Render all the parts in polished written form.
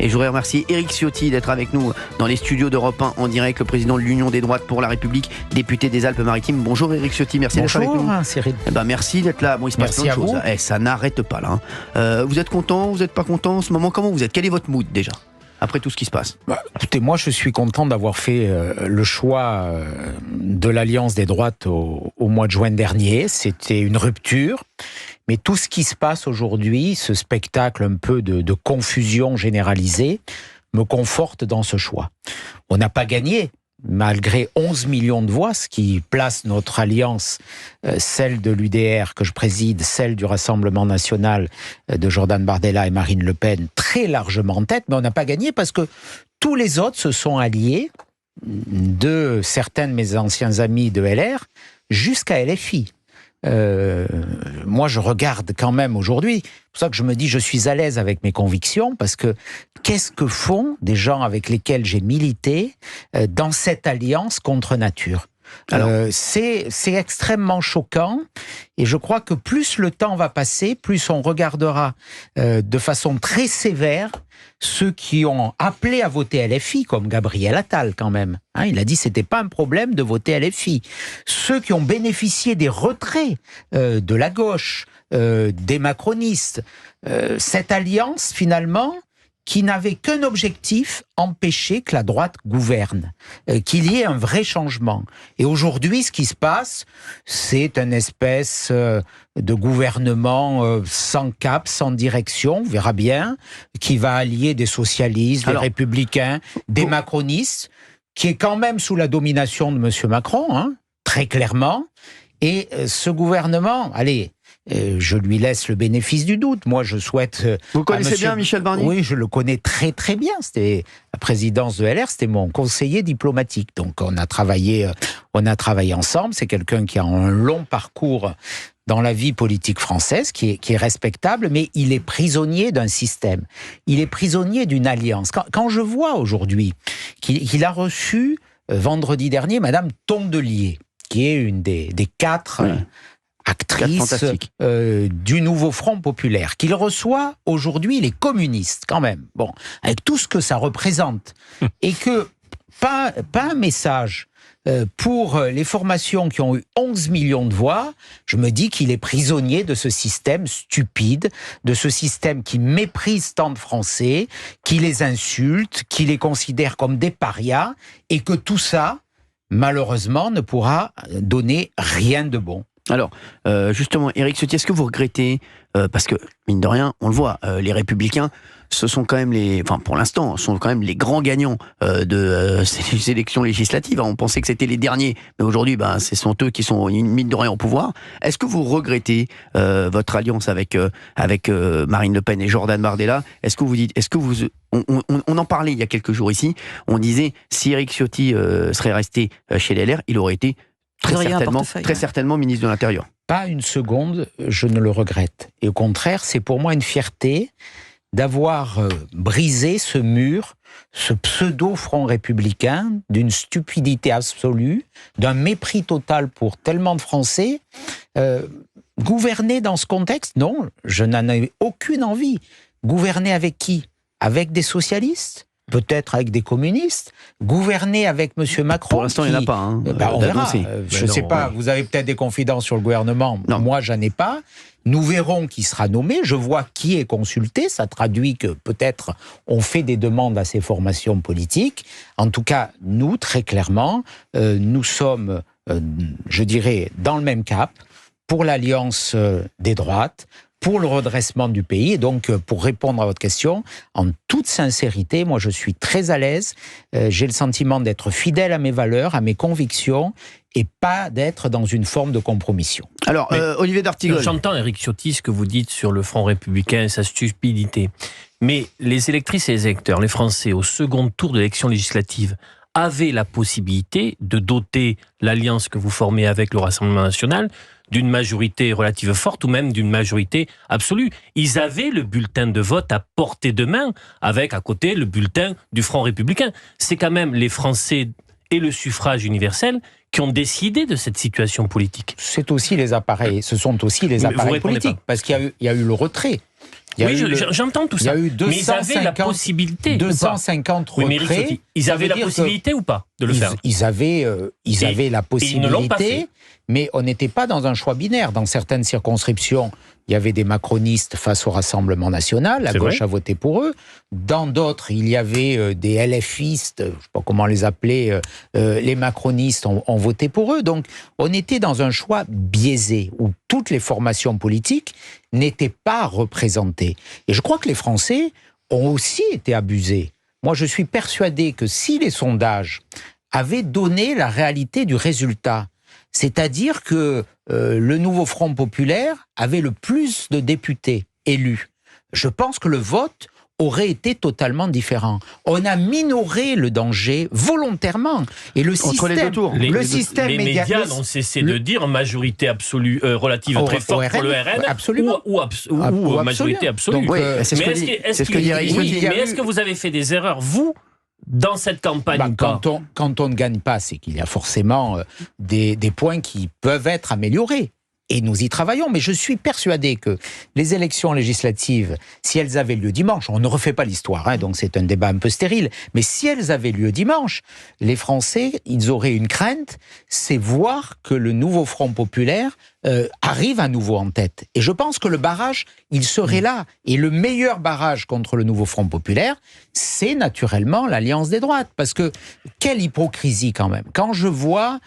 Et je voudrais remercier Éric Ciotti d'être avec nous dans les studios d'Europe 1 en direct, le président de l'Union des droites pour la République, député des Alpes-Maritimes. Bonjour Éric Ciotti, merci d'être avec nous. Bonjour Cyril. Merci d'être là. Bon, il se passe plein de choses. Ça n'arrête pas là. Vous êtes content, vous n'êtes pas content en ce moment? Comment vous êtes? Quel est votre mood déjà, après tout ce qui se passe? Écoutez, moi je suis content d'avoir fait le choix de l'Alliance des droites au mois de juin dernier. C'était une rupture. Mais tout ce qui se passe aujourd'hui, ce spectacle un peu de confusion généralisée, me conforte dans ce choix. On n'a pas gagné, malgré 11 millions de voix, ce qui place notre alliance, celle de l'UDR que je préside, celle du Rassemblement national de Jordan Bardella et Marine Le Pen, très largement en tête. Mais on n'a pas gagné parce que tous les autres se sont alliés, de certains de mes anciens amis de LR jusqu'à LFI. Moi je regarde quand même aujourd'hui, c'est pour ça que je me dis je suis à l'aise avec mes convictions, parce que qu'est-ce que font des gens avec lesquels j'ai milité dans cette alliance contre nature? C'est extrêmement choquant, et je crois que plus le temps va passer, plus on regardera de façon très sévère ceux qui ont appelé à voter LFI, comme Gabriel Attal quand même. Il a dit que ce n'était pas un problème de voter LFI. Ceux qui ont bénéficié des retraits de la gauche, des macronistes. Cette alliance, finalement, qui n'avait qu'un objectif, empêcher que la droite gouverne, qu'il y ait un vrai changement. Et aujourd'hui, ce qui se passe, c'est une espèce de gouvernement sans cap, sans direction, on verra bien, qui va allier des socialistes, des républicains, des macronistes, qui est quand même sous la domination de M. Macron, très clairement. Et ce gouvernement, je lui laisse le bénéfice du doute. Moi, je souhaite... Vous connaissez bien Michel Barnier? Oui, je le connais très très bien. C'était la présidence de LR, c'était mon conseiller diplomatique. Donc, on a travaillé ensemble. C'est quelqu'un qui a un long parcours dans la vie politique française, qui est respectable, mais il est prisonnier d'un système. Il est prisonnier d'une alliance. Quand je vois aujourd'hui qu'il a reçu, vendredi dernier, Madame Tondelier, qui est une des 4... actrice du nouveau Front populaire, qu'il reçoit aujourd'hui les communistes, quand même, avec tout ce que ça représente, et que pas un message pour les formations qui ont eu 11 millions de voix. Je me dis qu'il est prisonnier de ce système stupide, de ce système qui méprise tant de Français, qui les insulte, qui les considère comme des parias, et que tout ça, malheureusement, ne pourra donner rien de bon. Alors, justement, Éric Ciotti, est-ce que vous regrettez, parce que, mine de rien, on le voit, les Républicains, ce sont quand même pour l'instant, sont quand même les grands gagnants de ces élections législatives. On pensait que c'était les derniers, mais aujourd'hui, ce sont eux qui sont, mine de rien, au pouvoir. Est-ce que vous regrettez votre alliance avec Marine Le Pen et Jordan Bardella? Est-ce que vous dites, on en parlait il y a quelques jours ici, on disait, si Éric Ciotti serait resté chez les LR, il aurait été très certainement ministre de l'Intérieur. Pas une seconde, je ne le regrette. Et au contraire, c'est pour moi une fierté d'avoir brisé ce mur, ce pseudo-front républicain, d'une stupidité absolue, d'un mépris total pour tellement de Français. Gouverner dans ce contexte, non, je n'en ai aucune envie. Gouverner avec qui? Avec des socialistes? Peut-être avec des communistes, gouverner avec M. Macron. Pour l'instant, il n'y en a pas. On verra. Je ne sais pas, vous avez peut-être des confidences sur le gouvernement. Non. Moi, j'en ai pas. Nous verrons qui sera nommé. Je vois qui est consulté. Ça traduit que peut-être on fait des demandes à ces formations politiques. En tout cas, nous, très clairement, nous sommes, je dirais, dans le même cap pour l'alliance des droites, pour le redressement du pays. Et donc, pour répondre à votre question, en toute sincérité, moi, je suis très à l'aise. J'ai le sentiment d'être fidèle à mes valeurs, à mes convictions, et pas d'être dans une forme de compromission. Alors, Olivier d'Artigol. J'entends, Éric Ciotti, ce que vous dites sur le Front républicain et sa stupidité. Mais les électrices et les électeurs, les Français, au second tour de l'élection législative, avaient la possibilité de doter l'alliance que vous formez avec le Rassemblement national d'une majorité relative forte ou même d'une majorité absolue. Ils avaient le bulletin de vote à portée de main avec à côté le bulletin du Front républicain. C'est quand même les Français et le suffrage universel qui ont décidé de cette situation politique. C'est aussi les appareils, ce sont aussi les appareils politiques, parce qu'il y a eu le retrait. J'entends tout ça. Il y a eu mais ils avaient la possibilité. 250 retraits. Oui, mais Eric, ils avaient la possibilité ou pas de le faire? Ils avaient la possibilité, mais on n'était pas dans un choix binaire. Dans certaines circonscriptions, il y avait des macronistes face au Rassemblement national, la gauche a voté pour eux. Dans d'autres, il y avait des LFistes, je ne sais pas comment les appeler, les macronistes ont voté pour eux. Donc, on était dans un choix biaisé, où toutes les formations politiques n'étaient pas représentées. Et je crois que les Français ont aussi été abusés. Moi, je suis persuadé que si les sondages avaient donné la réalité du résultat, c'est-à-dire que le nouveau Front populaire avait le plus de députés élus, je pense que le vote aurait été totalement différent. On a minoré le danger volontairement. Et le entre les deux tours. Les médias n'ont cessé de dire majorité absolue, relative très forte pour le RN, absolument. ou majorité absolue. Donc, c'est ce que dit Eric Ciotti. Mais est-ce que vous avez fait des erreurs, vous, dans cette campagne ou pas? Quand on ne gagne pas, c'est qu'il y a forcément des points qui peuvent être améliorés. Et nous y travaillons, mais je suis persuadé que les élections législatives, si elles avaient lieu dimanche, on ne refait pas l'histoire, hein, donc c'est un débat un peu stérile, mais si elles avaient lieu dimanche, les Français, ils auraient une crainte, c'est voir que le nouveau Front populaire arrive à nouveau en tête. Et je pense que le barrage, il serait là. Et le meilleur barrage contre le nouveau Front populaire, c'est naturellement l'Alliance des droites. Parce que, quelle hypocrisie quand même. Quand je vois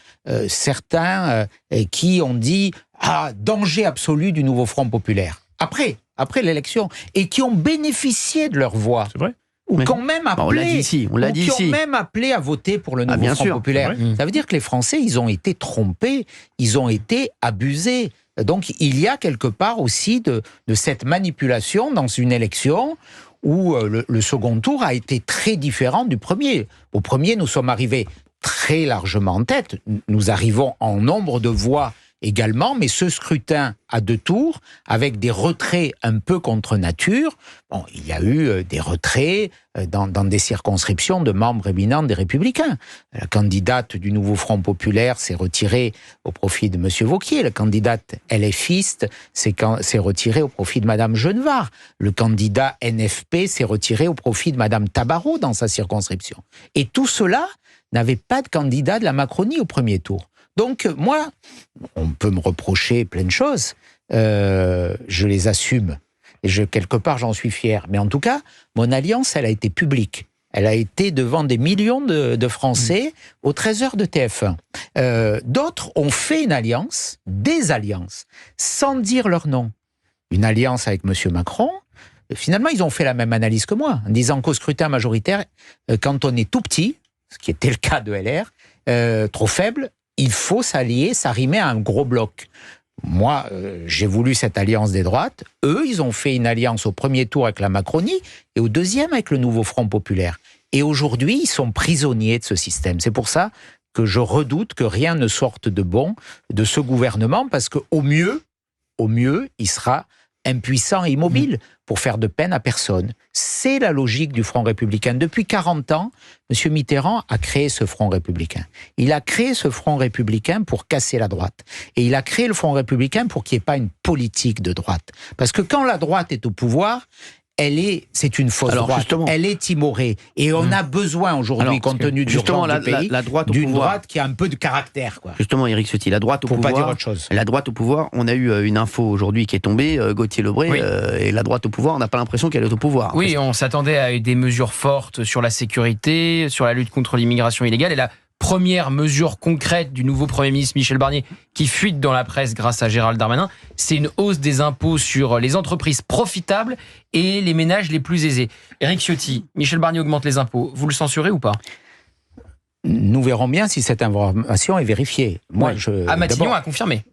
certains qui ont dit « danger absolu du nouveau Front populaire », après l'élection, et qui ont bénéficié de leur voix. C'est vrai. Ou qui ont même appelé, même appelé à voter pour le nouveau Front populaire. Ça veut dire que les Français, ils ont été trompés, ils ont été abusés. Donc il y a quelque part aussi de cette manipulation dans une élection où le second tour a été très différent du premier. Au premier, nous sommes arrivés très largement en tête. Nous arrivons en nombre de voix également, mais ce scrutin à 2 tours, avec des retraits un peu contre nature, bon, il y a eu des retraits dans des circonscriptions de membres éminents des Républicains. La candidate du nouveau Front populaire s'est retirée au profit de M. Wauquiez. La candidate LFiste s'est retirée au profit de Mme Genevard. Le candidat NFP s'est retiré au profit de Mme Tabarot dans sa circonscription. Et tout cela n'avait pas de candidat de la Macronie au premier tour. Donc, moi, on peut me reprocher plein de choses. Je les assume. Et quelque part, j'en suis fier. Mais en tout cas, mon alliance, elle a été publique. Elle a été devant des millions de Français aux 13h de TF1. D'autres ont fait une alliance, des alliances, sans dire leur nom. Une alliance avec M. Macron. Finalement, ils ont fait la même analyse que moi, en disant qu'au scrutin majoritaire, quand on est tout petit, ce qui était le cas de LR, trop faible, il faut s'allier, s'arrimer à un gros bloc. Moi, j'ai voulu cette alliance des droites. Eux, ils ont fait une alliance au premier tour avec la Macronie et au deuxième avec le nouveau Front populaire. Et aujourd'hui, ils sont prisonniers de ce système. C'est pour ça que je redoute que rien ne sorte de bon de ce gouvernement, parce qu'au mieux, il sera impuissant et immobile pour faire de peine à personne. C'est la logique du Front républicain. Depuis 40 ans, M. Mitterrand a créé ce Front républicain. Il a créé ce Front républicain pour casser la droite. Et il a créé le Front républicain pour qu'il n'y ait pas une politique de droite. Parce que quand la droite est au pouvoir, c'est une fausse droite. Elle est timorée. Et on a besoin aujourd'hui, compte tenu du d'urgence du pays, d'une droite qui a un peu de caractère. Quoi. Justement, Éric Ciotti, la droite au pouvoir. Pas dire autre chose. La droite au pouvoir, on a eu une info aujourd'hui qui est tombée, Gauthier Lebret, et la droite au pouvoir, on n'a pas l'impression qu'elle est au pouvoir. Oui, on s'attendait à des mesures fortes sur la sécurité, sur la lutte contre l'immigration illégale, et la première mesure concrète du nouveau Premier ministre Michel Barnier, qui fuite dans la presse grâce à Gérald Darmanin, c'est une hausse des impôts sur les entreprises profitables et les ménages les plus aisés. Éric Ciotti, Michel Barnier augmente les impôts, vous le censurez ou pas ? Nous verrons bien si cette information est vérifiée. Moi, Matignon a confirmé.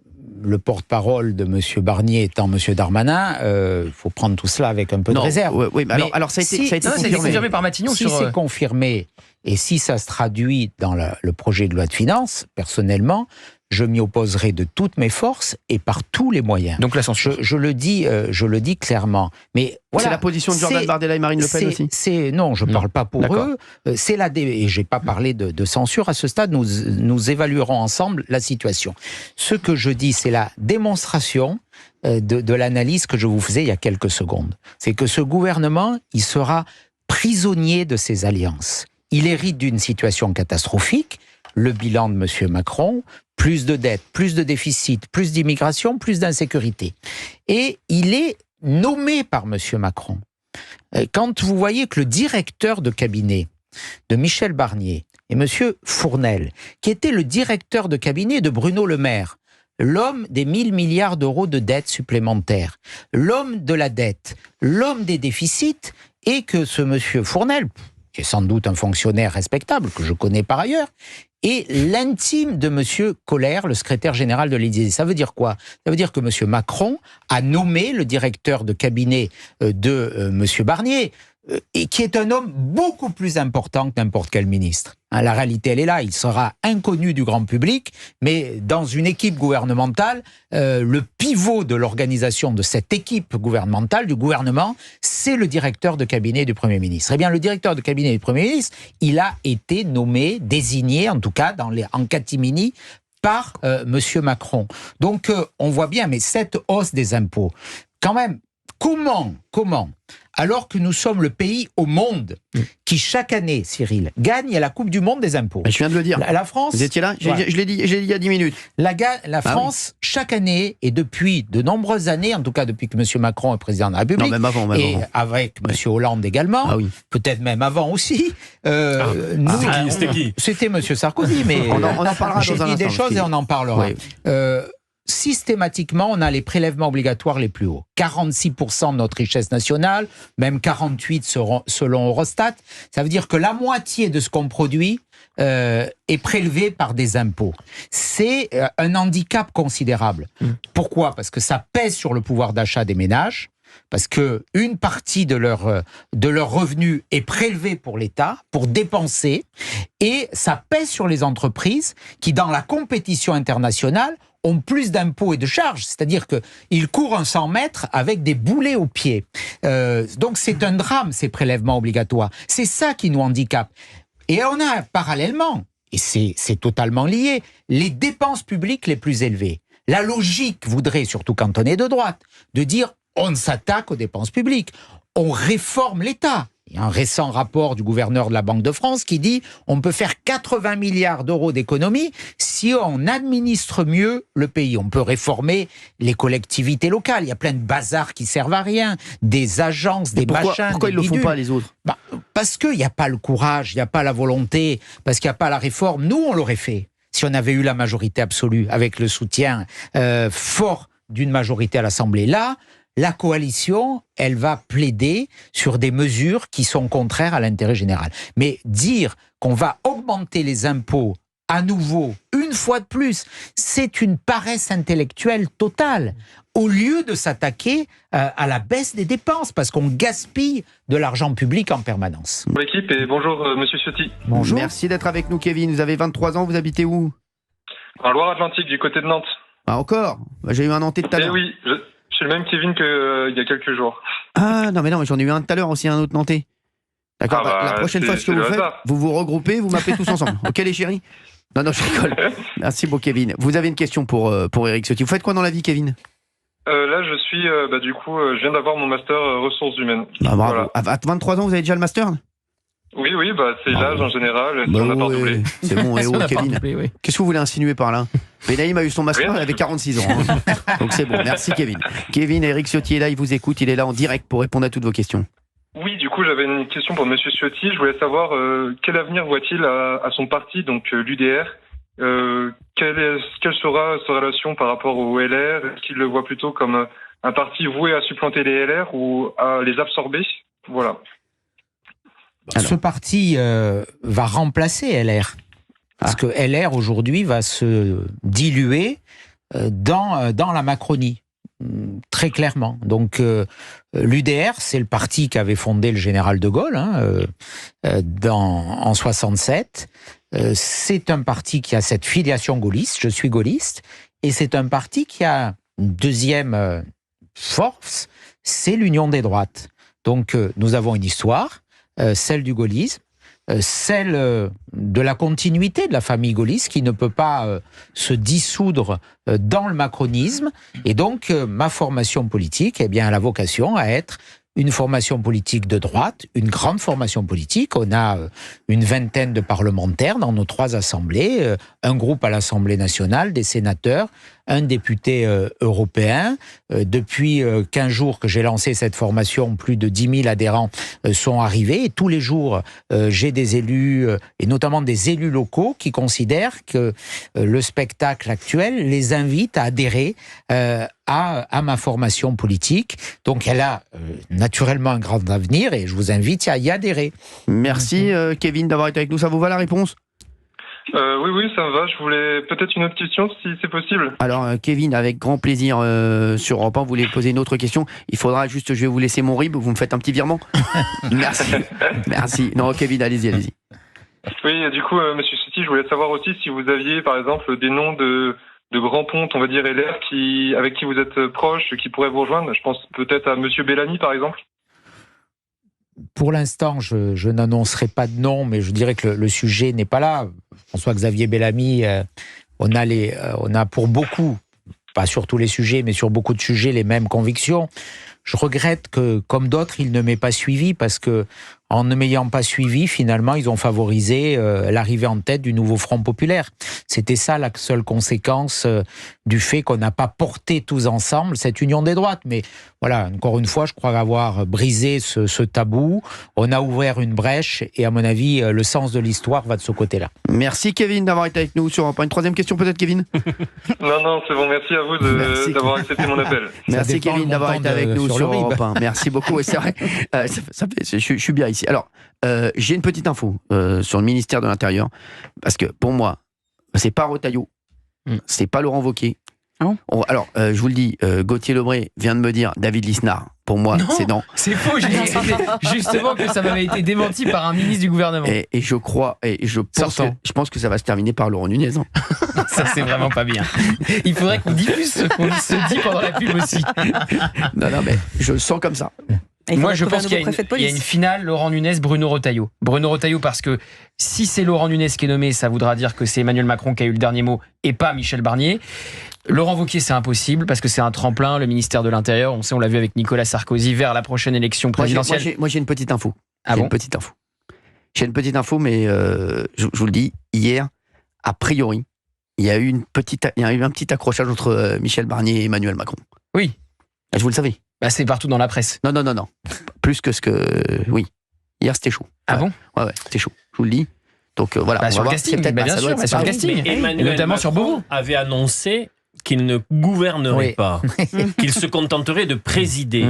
Le porte-parole de M. Barnier étant M. Darmanin, il faut prendre tout cela avec un peu de réserve. Oui, mais alors ça a été confirmé par Matignon. Si c'est confirmé, et si ça se traduit dans le projet de loi de finances, personnellement, je m'y opposerai de toutes mes forces et par tous les moyens. Donc la censure. Je le dis clairement. Mais voilà, c'est la position de Jordan Bardella et Marine Le Pen aussi. Non, je ne parle pas pour eux. Et je n'ai pas parlé de censure à ce stade. Nous évaluerons ensemble la situation. Ce que je dis, c'est la démonstration de l'analyse que je vous faisais il y a quelques secondes. C'est que ce gouvernement, il sera prisonnier de ses alliances. Il hérite d'une situation catastrophique, le bilan de M. Macron, plus de dettes, plus de déficit, plus d'immigration, plus d'insécurité. Et il est nommé par M. Macron. Quand vous voyez que le directeur de cabinet de Michel Barnier et M. Fournel, qui était le directeur de cabinet de Bruno Le Maire, l'homme des 1000 milliards d'euros de dettes supplémentaires, l'homme de la dette, l'homme des déficits, et que ce M. Fournel, qui est sans doute un fonctionnaire respectable, que je connais par ailleurs, est l'intime de M. Koller, le secrétaire général de l'Élysée. Ça veut dire quoi? Ça veut dire que M. Macron a nommé le directeur de cabinet de M. Barnier, et qui est un homme beaucoup plus important que n'importe quel ministre. La réalité, elle est là. Il sera inconnu du grand public, mais dans une équipe gouvernementale, le pivot de l'organisation de cette équipe gouvernementale, du gouvernement, c'est le directeur de cabinet du Premier ministre. Eh bien, le directeur de cabinet du Premier ministre, il a été nommé, désigné, en tout cas en catimini, par M. Macron. Donc, on voit bien, mais cette hausse des impôts, quand même, comment, alors que nous sommes le pays au monde qui, chaque année, Cyril, gagne à la Coupe du Monde des impôts. Je viens de le dire. La France... Vous étiez là? Je l'ai dit il y a 10 minutes. La France, chaque année, et depuis de nombreuses années, en tout cas depuis que M. Macron est président de la République, non, même avant. Et avec M. Hollande également, peut-être même avant aussi, C'était qui? C'était M. Sarkozy, mais on en parlera dans un instant. J'ai dit des choses et on en parlera. Oui. Systématiquement, on a les prélèvements obligatoires les plus hauts. 46% de notre richesse nationale, même 48% selon Eurostat. Ça veut dire que la moitié de ce qu'on produit est prélevé par des impôts. C'est un handicap considérable. Pourquoi? Parce que ça pèse sur le pouvoir d'achat des ménages. Parce qu'une partie de leur revenu est prélevée pour l'État, pour dépenser, et ça pèse sur les entreprises qui, dans la compétition internationale, ont plus d'impôts et de charges, c'est-à-dire qu'ils courent un 100 mètres avec des boulets aux pieds. Donc c'est un drame, ces prélèvements obligatoires. C'est ça qui nous handicape. Et on a parallèlement, et c'est totalement lié, les dépenses publiques les plus élevées. La logique voudrait, surtout quand on est de droite, de dire on s'attaque aux dépenses publiques, on réforme l'État. Il y a un récent rapport du gouverneur de la Banque de France qui dit on peut faire 80 milliards d'euros d'économies si on administre mieux le pays. On peut réformer les collectivités locales. Il y a plein de bazars qui servent à rien, des agences, des machins. Pourquoi ils ne le font pas, les autres? Parce qu'il n'y a pas le courage, il n'y a pas la volonté, parce qu'il n'y a pas la réforme. Nous, on l'aurait fait si on avait eu la majorité absolue, avec le soutien fort d'une majorité à l'Assemblée. Là, la coalition, elle va plaider sur des mesures qui sont contraires à l'intérêt général. Mais dire qu'on va augmenter les impôts à nouveau, une fois de plus, c'est une paresse intellectuelle totale. Au lieu de s'attaquer à la baisse des dépenses, parce qu'on gaspille de l'argent public en permanence. Bonjour l'équipe et bonjour Monsieur Ciotti. Bonjour. Merci d'être avec nous, Kevin. Vous avez 23 ans, vous habitez où? En Loire-Atlantique, du côté de Nantes. Ah, encore? J'ai eu un Nantais tout à l'heure. Oui, je suis le même Kevin qu'il y a quelques jours. Ah non, mais j'en ai eu un tout à l'heure aussi, un autre Nantais. D'accord, la prochaine fois, ce que vous faites, vous vous regroupez, vous m'appelez tous ensemble. Ok les chéris? Non, je rigole. Merci beaucoup, Kevin. Vous avez une question pour Éric Ciotti. Vous faites quoi dans la vie, Kevin? Là, je suis, je viens d'avoir mon master ressources humaines. Bravo. Voilà. À 23 ans, vous avez déjà le master? Oui, c'est l'âge en général, si on a pas doublé. C'est bon, Kevin. Oui. Qu'est-ce que vous voulez insinuer par là? Benaïm a eu son master, il avait 46 ans. Hein. Donc c'est bon, merci Kevin. Kevin, Éric Ciotti est là, il vous écoute, il est là en direct pour répondre à toutes vos questions. Oui, du coup, j'avais une question pour Monsieur Ciotti. Je voulais savoir quel avenir voit-il à son parti, donc l'UDR. Quelle sera sa relation par rapport au LR? Est-ce qu'il le voit plutôt comme un parti voué à supplanter les LR ou à les absorber? Voilà. Ce parti va remplacer LR. Parce que LR, aujourd'hui, va se diluer dans la Macronie. Très clairement. Donc, l'UDR, c'est le parti qu'avait fondé le général de Gaulle en 67. C'est un parti qui a cette filiation gaulliste. Je suis gaulliste. Et c'est un parti qui a une deuxième force, c'est l'union des droites. Donc, nous avons une histoire, celle du gaullisme. celle de la continuité de la famille gaulliste qui ne peut pas se dissoudre dans le macronisme. Et donc, ma formation politique, eh bien, elle a vocation à être une formation politique de droite, une grande formation politique. On a une vingtaine de parlementaires dans nos 3 assemblées, un groupe à l'Assemblée nationale, des sénateurs, un député européen. Depuis 15 jours que j'ai lancé cette formation, plus de 10 000 adhérents sont arrivés. Et tous les jours, j'ai des élus, et notamment des élus locaux, qui considèrent que le spectacle actuel les invite à adhérer à ma formation politique. Donc elle a naturellement un grand avenir et je vous invite à y adhérer. Merci Kevin d'avoir été avec nous. Ça vous va la réponse ? Oui, ça me va. Je voulais peut-être une autre question, si c'est possible. Alors, Kevin, avec grand plaisir, sur Europe 1, vous voulez poser une autre question. Il faudra juste, je vais vous laisser mon RIB, vous me faites un petit virement. Merci. Non, Kevin, allez-y. Oui, du coup, Monsieur Ciotti, je voulais savoir aussi si vous aviez, par exemple, des noms de grands pontes, on va dire LR, avec qui vous êtes proche, qui pourraient vous rejoindre. Je pense peut-être à Monsieur Bellamy, par exemple. Pour l'instant, je n'annoncerai pas de nom, mais je dirais que le sujet n'est pas là. François-Xavier Bellamy, on a pour beaucoup, pas sur tous les sujets, mais sur beaucoup de sujets, les mêmes convictions. Je regrette que, comme d'autres, il ne m'ait pas suivi, parce que, en ne m'ayant pas suivi, finalement, ils ont favorisé l'arrivée en tête du nouveau Front populaire. C'était ça la seule conséquence du fait qu'on n'a pas porté tous ensemble cette union des droites. Mais voilà, encore une fois, je crois avoir brisé ce tabou. On a ouvert une brèche et, à mon avis, le sens de l'histoire va de ce côté-là. Merci Kevin d'avoir été avec nous sur Europe 1. Une troisième question peut-être, Kevin ? Non, c'est bon. Merci à vous d'avoir accepté mon appel. Merci Kevin d'avoir été avec nous sur Europe 1. Merci beaucoup. Et c'est vrai, je suis bien ici. Alors, j'ai une petite info sur le ministère de l'Intérieur, parce que pour moi, c'est pas Retailleau, c'est pas Laurent Wauquiez. Alors, je vous le dis, Gauthier Lebret vient de me dire David Lisnard. Pour moi, c'est non. C'est faux, justement que ça m'avait été démenti par un ministre du gouvernement. Et je crois, et je pense que ça va se terminer par Laurent Nunez. Ça, c'est vraiment pas bien. Il faudrait qu'on diffuse ce qu'on se dit pendant la pub aussi. Non, mais je le sens comme ça. Moi, je pense qu'il y a une finale Laurent Nunez, Bruno Retailleau. Bruno Retailleau, parce que si c'est Laurent Nunez qui est nommé, ça voudra dire que c'est Emmanuel Macron qui a eu le dernier mot et pas Michel Barnier. Laurent Wauquiez, c'est impossible parce que c'est un tremplin, le ministère de l'Intérieur. On l'a vu avec Nicolas Sarkozy vers la prochaine élection présidentielle. Moi, j'ai une petite info. Ah bon ? J'ai une petite info, mais je vous le dis, hier, a priori, il y a eu un petit accrochage entre Michel Barnier et Emmanuel Macron. Oui. Vous le savez. C'est partout dans la presse. Non. Plus que ce que... Oui. Hier, c'était chaud. Ah bon ? Ouais, c'était chaud. Je vous le dis. Donc voilà. Sur le casting, bien sûr, sur le casting. Et notamment sur Beauvau. Avait annoncé qu'il ne gouvernerait pas, qu'il se contenterait de présider,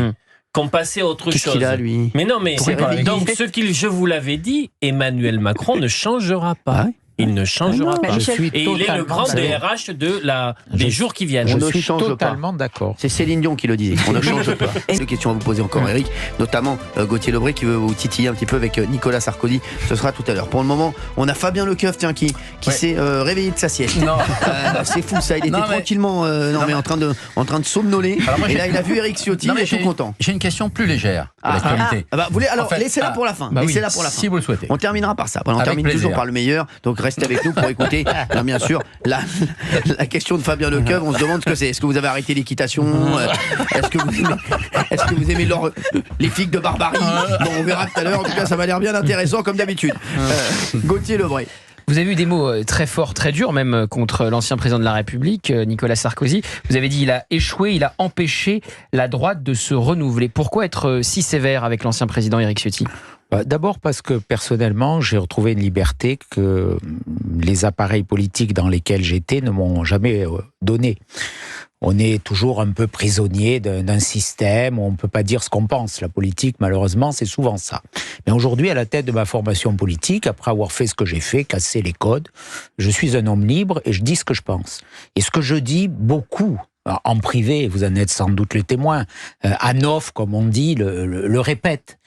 qu'on passait à autre chose. Qu'est-ce qu'il a, lui ? Mais non, mais donc je vous l'avais dit, Emmanuel Macron ne changera pas. Il ne changera pas. Et il est le grand DRH des jours qui viennent. Je suis totalement d'accord. C'est Céline Dion qui le disait. On ne change pas. Deux questions à vous poser encore, Eric. Notamment Gauthier Lebret qui veut vous titiller un petit peu avec Nicolas Sarkozy. Ce sera tout à l'heure. Pour le moment, on a Fabien Lecoeuf, qui s'est réveillé de sa sieste. Non. C'est fou ça. Il était tranquillement en train de somnoler. Et là, il a vu Eric Ciotti. Il est tout content. J'ai une question plus légère pour l'actualité. Laissez-la pour la fin. Laissez-la pour la fin. Si vous le souhaitez. On terminera par ça. On termine toujours par le meilleur. Donc restez avec nous pour écouter. Non, bien sûr, la question de Fabien Lecoeuf, on se demande ce que c'est. Est-ce que vous avez arrêté l'équitation ? Est-ce que vous aimez les figues de barbarie ? Bon, on verra tout à l'heure. En tout cas, ça m'a l'air bien intéressant comme d'habitude. Gauthier Lebret. Vous avez eu des mots très forts, très durs même contre l'ancien président de la République, Nicolas Sarkozy. Vous avez dit il a échoué, il a empêché la droite de se renouveler. Pourquoi être si sévère avec l'ancien président Éric Ciotti ? D'abord parce que personnellement, j'ai retrouvé une liberté que les appareils politiques dans lesquels j'étais ne m'ont jamais donnée. On est toujours un peu prisonnier d'un système où on ne peut pas dire ce qu'on pense. La politique, malheureusement, c'est souvent ça. Mais aujourd'hui, à la tête de ma formation politique, après avoir fait ce que j'ai fait, casser les codes, je suis un homme libre et je dis ce que je pense. Et ce que je dis beaucoup, en privé, vous en êtes sans doute le témoin, à neuf, comme on dit, le répète.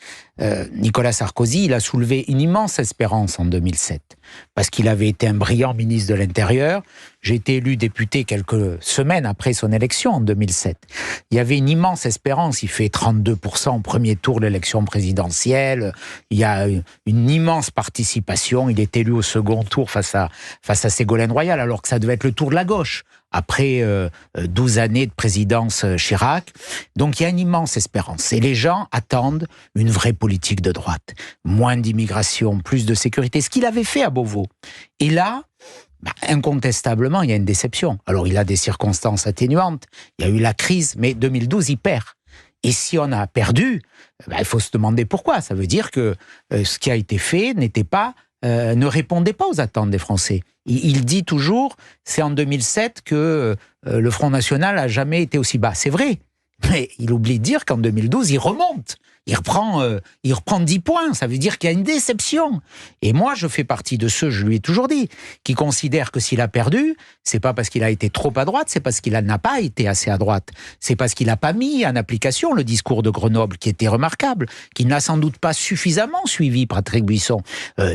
Nicolas Sarkozy, il a soulevé une immense espérance en 2007, parce qu'il avait été un brillant ministre de l'Intérieur. j'ai été élu député quelques semaines après son élection en 2007. Il y avait une immense espérance. Il fait 32% au premier tour de l'élection présidentielle. Il y a une immense participation. Il est élu au second tour face à Ségolène Royal, alors que ça devait être le tour de la gauche, après 12 années de présidence Chirac. Donc il y a une immense espérance. Et les gens attendent une vraie politique de droite. Moins d'immigration, plus de sécurité. Ce qu'il avait fait à Beauvau. Et là, incontestablement, il y a une déception. Alors il a des circonstances atténuantes. Il y a eu la crise, mais 2012, il perd. Et si on a perdu, il faut se demander pourquoi. Ça veut dire que ce qui a été fait ne répondait pas aux attentes des Français. Il dit toujours, c'est en 2007 que le Front National n'a jamais été aussi bas. C'est vrai, mais il oublie de dire qu'en 2012, il remonte. Il reprend 10 points. Ça veut dire qu'il y a une déception. Et moi, je fais partie de ceux, je lui ai toujours dit, qui considèrent que s'il a perdu, c'est pas parce qu'il a été trop à droite, c'est parce qu'il n'a pas été assez à droite. C'est parce qu'il n'a pas mis en application le discours de Grenoble, qui était remarquable, qu'il n'a sans doute pas suffisamment suivi Patrick Buisson.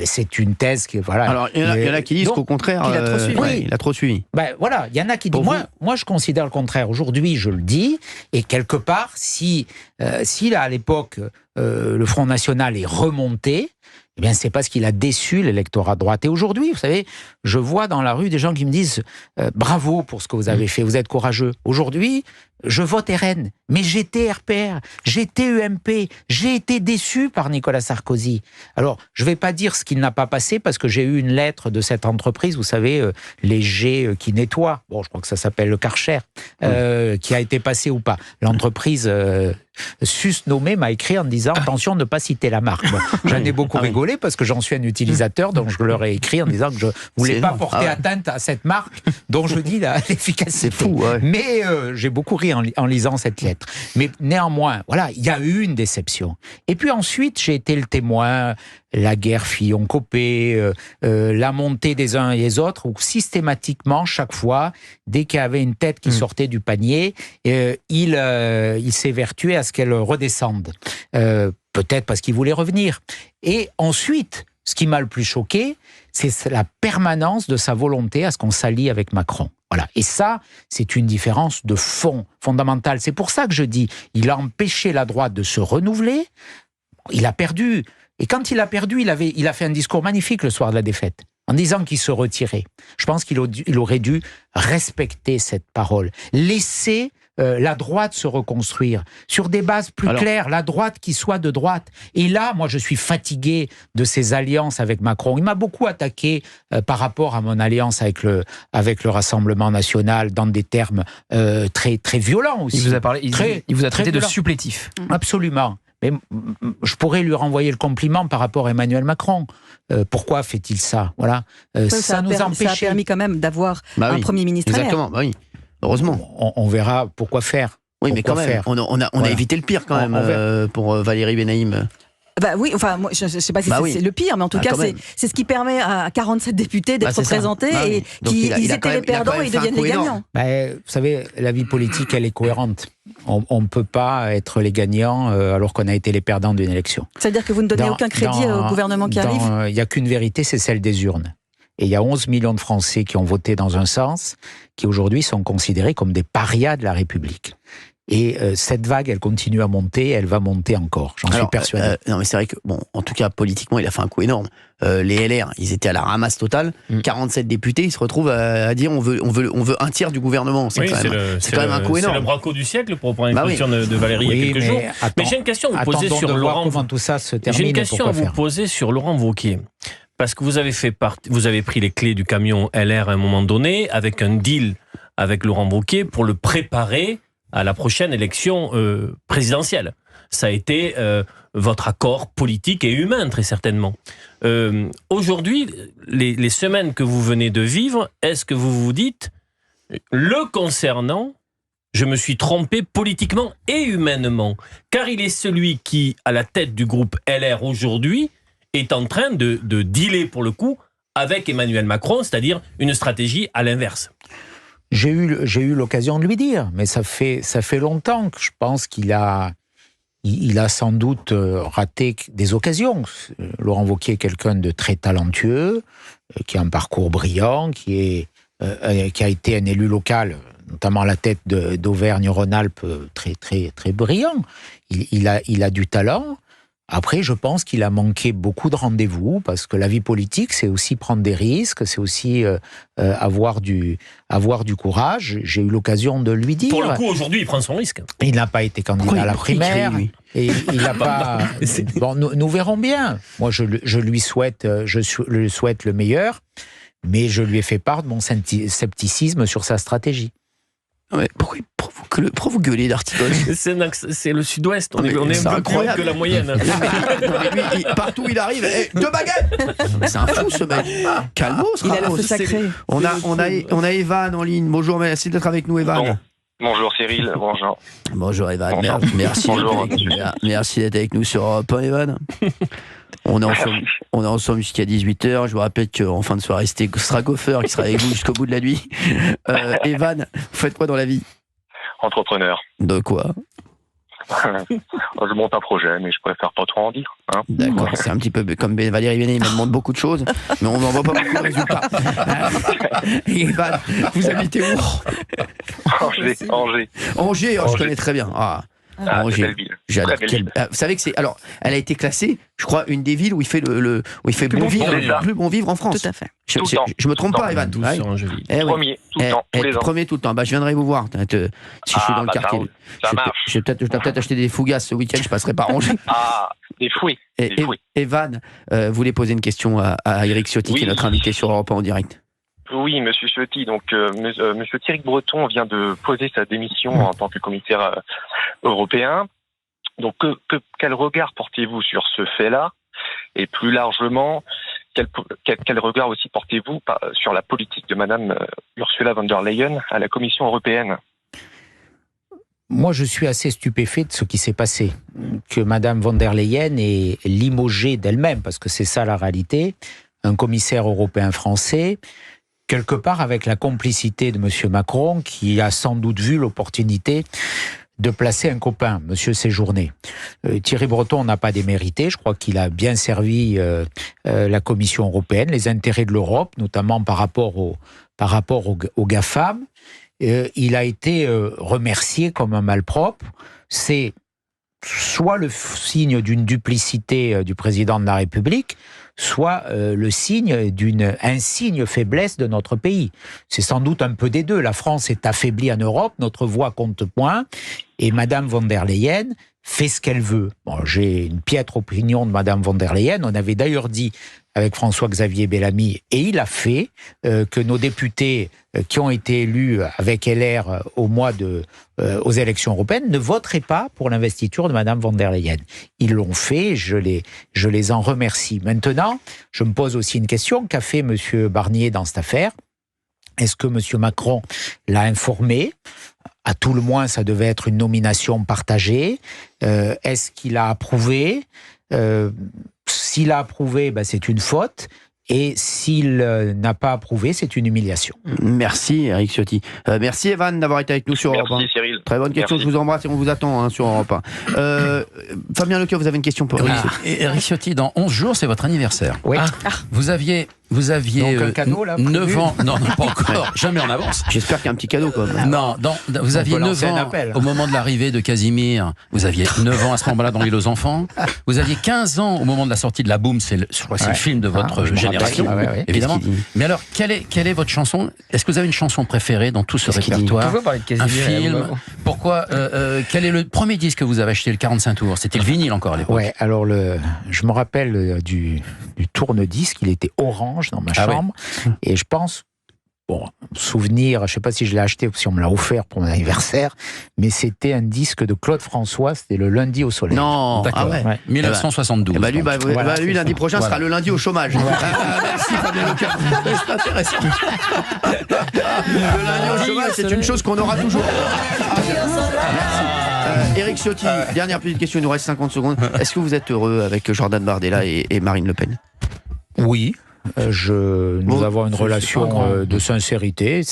C'est une thèse qui, voilà. Alors, il y en a qui disent qu'au contraire, il a trop suivi. Oui, il a trop suivi. Voilà, il y en a qui disent. Moi, je considère le contraire. Aujourd'hui, je le dis, et quelque part, si à l'époque, le Front National est remonté, eh bien, c'est parce qu'il a déçu l'électorat de droite. Et aujourd'hui, vous savez, je vois dans la rue des gens qui me disent bravo pour ce que vous avez fait, vous êtes courageux. Aujourd'hui, je vote RN, mais j'étais RPR, j'étais UMP, j'ai été déçu par Nicolas Sarkozy. Alors, je ne vais pas dire ce qu'il n'a pas passé, parce que j'ai eu une lettre de cette entreprise, vous savez, les G qui nettoient, bon, je crois que ça s'appelle le Karcher, qui a été passé ou pas. L'entreprise susnommée m'a écrit en disant attention, ne pas citer la marque. Bon, j'en ai beaucoup rigolé, parce que j'en suis un utilisateur, donc je leur ai écrit en disant que je ne voulais pas porter atteinte à cette marque dont je dis l'efficacité. C'est fou, ouais. Mais j'ai beaucoup ri en lisant cette lettre. Mais néanmoins, voilà, il y a eu une déception. Et puis ensuite, j'ai été le témoin, la guerre Fillon-Copé, la montée des uns et des autres, où systématiquement, chaque fois, dès qu'il y avait une tête qui sortait du panier, il s'évertuait à ce qu'elle redescende. Peut-être parce qu'il voulait revenir. Et ensuite, ce qui m'a le plus choqué, c'est la permanence de sa volonté à ce qu'on s'allie avec Macron. Voilà. Et ça, c'est une différence de fond, fondamentale. C'est pour ça que je dis, il a empêché la droite de se renouveler, il a perdu. Et quand il a perdu, il a fait un discours magnifique le soir de la défaite, en disant qu'il se retirait. Je pense qu'il aurait dû respecter cette parole, laisser la droite se reconstruire sur des bases plus claires, la droite qui soit de droite. Et là, moi, je suis fatigué de ces alliances avec Macron. Il m'a beaucoup attaqué par rapport à mon alliance avec le Rassemblement National, dans des termes très, très violents aussi. Il vous a parlé, il vous a traité de supplétif. Absolument. Mais je pourrais lui renvoyer le compliment par rapport à Emmanuel Macron. Pourquoi fait-il ça? Voilà. Ça nous empêchait. Ça a permis quand même d'avoir un Premier ministre. Exactement, oui. Heureusement. On verra pourquoi faire. Oui, mais quand même, on a évité le pire quand même pour Valérie Benaïm. Oui, enfin, moi, je ne sais pas si c'est le pire, mais en tout cas, c'est ce qui permet à 47 députés d'être représentés et qu'ils étaient les perdants et ils deviennent les gagnants. Vous savez, la vie politique, elle est cohérente. On ne peut pas être les gagnants alors qu'on a été les perdants d'une élection. C'est-à-dire que vous ne donnez aucun crédit au gouvernement qui arrive? Il n'y a qu'une vérité, c'est celle des urnes. Et il y a 11 millions de Français qui ont voté dans un sens, qui aujourd'hui sont considérés comme des parias de la République. Et cette vague, elle continue à monter, elle va monter encore, j'en suis persuadé. Non, mais c'est vrai que, bon, en tout cas, politiquement, il a fait un coup énorme. Les LR, ils étaient à la ramasse totale. 47 députés, ils se retrouvent à dire on veut un tiers du gouvernement. C'est quand même un coup énorme. C'est le braco du siècle, pour reprendre une question de Valérie il y a quelques jours. Mais j'ai une question à vous poser sur Laurent. Comment tout ça se termine. J'ai une question à vous poser sur Laurent Wauquiez. Parce que vous avez pris les clés du camion LR à un moment donné, avec un deal avec Laurent Wauquiez pour le préparer à la prochaine élection présidentielle. Ça a été votre accord politique et humain, très certainement. Aujourd'hui, les semaines que vous venez de vivre, est-ce que vous vous dites, le concernant, je me suis trompé politiquement et humainement, car il est celui qui, à la tête du groupe LR aujourd'hui, est en train de dealer, pour le coup, avec Emmanuel Macron, c'est-à-dire une stratégie à l'inverse. J'ai eu l'occasion de lui dire, mais ça fait longtemps que je pense qu'il a sans doute raté des occasions. Laurent Wauquiez est quelqu'un de très talentueux, qui a un parcours brillant, qui est qui a été un élu local, notamment à la tête d'Auvergne-Rhône-Alpes, très, très, très brillant. Il a du talent. Après, je pense qu'il a manqué beaucoup de rendez-vous, parce que la vie politique, c'est aussi prendre des risques, c'est aussi avoir du courage. J'ai eu l'occasion de lui dire... Pour le coup, aujourd'hui, il prend son risque. Il n'a pas été candidat à la primaire. Et il n'a pas... Bon, nous verrons bien. Moi, je lui souhaite le meilleur, mais je lui ai fait part de mon scepticisme sur sa stratégie. Ouais, pourquoi vous gueulez d'Artigol? C'est le sud-ouest, on est un peu plus haut que la moyenne. Partout où il arrive, deux baguettes. C'est un fou ce mec. Calmos, il a la feu sacré. On a Evan en ligne. Bonjour, merci d'être avec nous, Evan. Bonjour Cyril, bonjour. Bonjour Evan, merci, merci d'être avec nous sur Europe 1, Evan. On est ensemble jusqu'à 18h. Je vous rappelle qu'en fin de soirée, c'était Stragoffer qui sera avec vous jusqu'au bout de la nuit. Evan, vous faites quoi dans la vie? Entrepreneur. De quoi? Je monte un projet, mais je préfère pas trop en dire. Hein. D'accord, c'est un petit peu comme Valérie Vianney, il me demande beaucoup de choses, mais on n'en voit pas beaucoup de résultats. Evan, vous habitez où? Angers. Angers, je connais très bien. Angers. Belle ville. Vous savez que alors, elle a été classée, je crois, une des villes où il fait le plus bon vivre en France. Tout à fait. Je me trompe pas, Evan. Premier, tout le temps. Premier tout le temps. Je viendrai vous voir si je suis dans le quartier. Ça marche. Je vais peut-être acheter des fougasses ce week-end. Je passerai par Angers. Des fouets. Evan voulait poser une question à Éric Ciotti, qui est notre invité sur Europe 1 en direct. Oui, monsieur Ciotti. Donc, monsieur Thierry Breton vient de poser sa démission en tant que commissaire européen. Donc, quel regard portez-vous sur ce fait-là? Et plus largement, quel regard aussi portez-vous sur la politique de madame Ursula von der Leyen à la Commission européenne? Moi, je suis assez stupéfait de ce qui s'est passé. Que madame von der Leyen ait limogé d'elle-même, parce que c'est ça la réalité, un commissaire européen français, quelque part avec la complicité de M. Macron, qui a sans doute vu l'opportunité de placer un copain, M. Séjourné. Thierry Breton n'a pas démérité, je crois qu'il a bien servi la Commission européenne, les intérêts de l'Europe, notamment par rapport aux GAFAM. Il a été remercié comme un malpropre. C'est soit le signe d'une duplicité du président de la République, soit le signe d'une insigne faiblesse de notre pays. C'est sans doute un peu des deux. La France est affaiblie en Europe, notre voix compte point, et Madame von der Leyen fait ce qu'elle veut. Bon, j'ai une piètre opinion de Madame von der Leyen. On avait d'ailleurs dit avec François-Xavier Bellamy, et il a fait, que nos députés qui ont été élus avec LR aux élections européennes ne voteraient pas pour l'investiture de Madame von der Leyen. Ils l'ont fait, je les en remercie. Maintenant, je me pose aussi une question. Qu'a fait M. Barnier dans cette affaire? Est-ce que M. Macron l'a informé? À tout le moins, ça devait être une nomination partagée. Est-ce qu'il a approuvé? S'il a approuvé, c'est une faute. Et s'il n'a pas approuvé, c'est une humiliation. Merci Éric Ciotti. Merci Evan d'avoir été avec nous sur Europe 1. Merci Cyril. Très bonne question, je vous embrasse et on vous attend sur Europe 1. Fabien Lecœur, vous avez une question pour Éric Ciotti? Éric Ciotti, dans 11 jours, c'est votre anniversaire. Oui. Vous aviez donc un cadeau, là, 9 ans. Non, pas encore. Jamais en avance. J'espère qu'il y a un petit cadeau quand même. Non, vous aviez 9 ans au moment de l'arrivée de Casimir. Vous aviez 9 ans à ce moment-là dans l'île aux enfants. Vous aviez 15 ans au moment de la sortie de La Boum. Je crois que c'est le film de votre génération, évidemment. Mais alors, quelle est votre chanson? Est-ce que vous avez une chanson préférée dans tout ce répertoire? Un film? Pourquoi quel est le premier disque que vous avez acheté, le 45 tours? C'était le vinyle encore à l'époque. Ouais, alors je me rappelle du tourne-disque, il était orange dans ma chambre, et je pense, souvenir, je ne sais pas si je l'ai acheté ou si on me l'a offert pour mon anniversaire, mais c'était un disque de Claude François, c'était le lundi au soleil. Non, d'accord. 1972. Lui, lundi prochain sera le lundi au chômage. Merci Fabien Lecœur. C'est intéressant. Le lundi au chômage, c'est une chose qu'on aura toujours. Merci. Éric Ciotti, dernière petite question, il nous reste 50 secondes. Est-ce que vous êtes heureux avec Jordan Bardella et Marine Le Pen? Oui. Nous avons une relation de sincérité.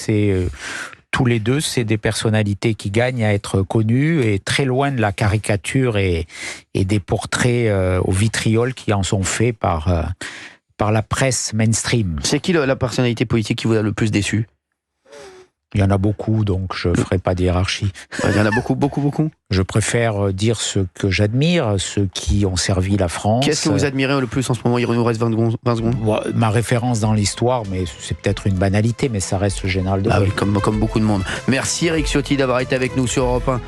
Tous les deux, c'est des personnalités qui gagnent à être connues et très loin de la caricature et des portraits au vitriol qui en sont faits par la presse mainstream. C'est qui la personnalité politique qui vous a le plus déçu? Il y en a beaucoup, donc je ne ferai pas de hiérarchie. Il y en a beaucoup. Je préfère dire ceux que j'admire, ceux qui ont servi la France. Qu'est-ce que vous admirez le plus en ce moment? Il nous reste 20 secondes. Ma référence dans l'histoire, mais c'est peut-être une banalité, mais ça reste le général de Gaulle. Oui, comme beaucoup de monde. Merci Éric Ciotti d'avoir été avec nous sur Europe 1.